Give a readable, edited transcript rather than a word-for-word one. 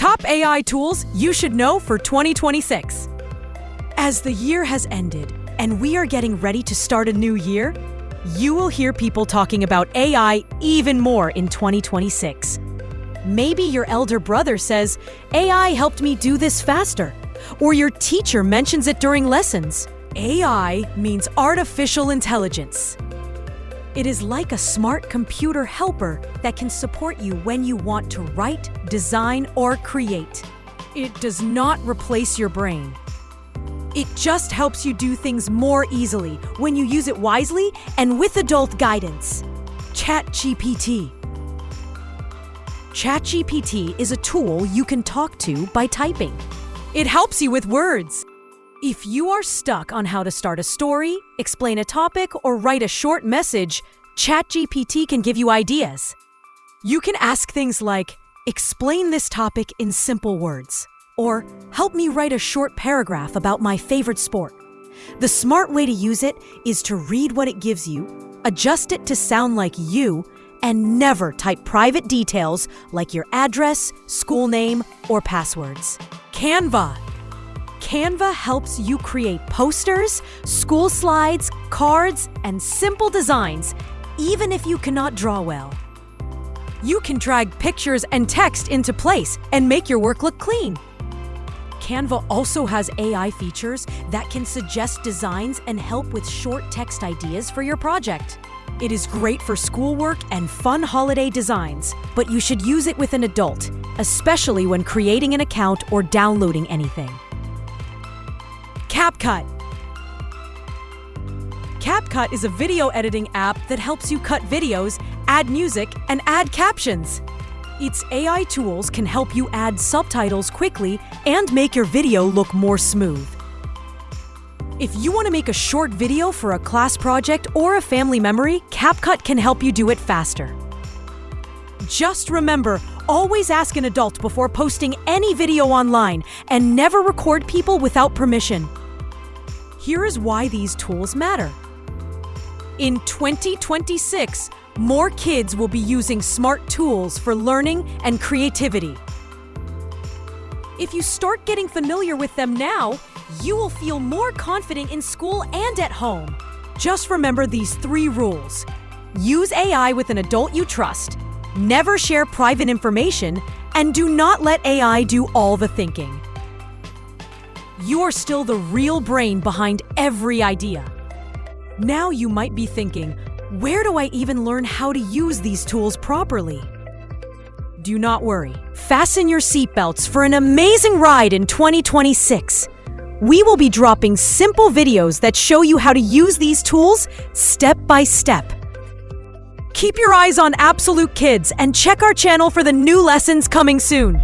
Top AI tools you should know for 2026. As the year has ended and we are getting ready to start a new year, you will hear people talking about AI even more in 2026. Maybe your elder brother says, AI helped me do this faster, or your teacher mentions it during lessons. AI means artificial intelligence. It is like a smart computer helper that can support you when you want to write, design, or create. It does not replace your brain. It just helps you do things more easily when you use it wisely and with adult guidance. ChatGPT. ChatGPT is a tool you can talk to by typing. It helps you with words. If you are stuck on how to start a story, explain a topic, or write a short message, ChatGPT can give you ideas. You can ask things like, explain this topic in simple words, or help me write a short paragraph about my favorite sport. The smart way to use it is to read what it gives you, adjust it to sound like you, and never type private details like your address, school name, or passwords. Canva. Canva helps you create posters, school slides, cards, and simple designs, even if you cannot draw well. You can drag pictures and text into place and make your work look clean. Canva also has AI features that can suggest designs and help with short text ideas for your project. It is great for schoolwork and fun holiday designs, but you should use it with an adult, especially when creating an account or downloading anything. CapCut. CapCut is a video editing app that helps you cut videos, add music, and add captions. Its AI tools can help you add subtitles quickly and make your video look more smooth. If you want to make a short video for a class project or a family memory, CapCut can help you do it faster. Just remember, always ask an adult before posting any video online and never record people without permission. Here is why these tools matter. In 2026, more kids will be using smart tools for learning and creativity. If you start getting familiar with them now, you will feel more confident in school and at home. Just remember these 3 rules. Use AI with an adult you trust, never share private information, and do not let AI do all the thinking. You are still the real brain behind every idea. Now you might be thinking, where do I even learn how to use these tools properly? Do not worry. Fasten your seatbelts for an amazing ride in 2026. We will be dropping simple videos that show you how to use these tools step by step. Keep your eyes on Appsolute Kids and check our channel for the new lessons coming soon.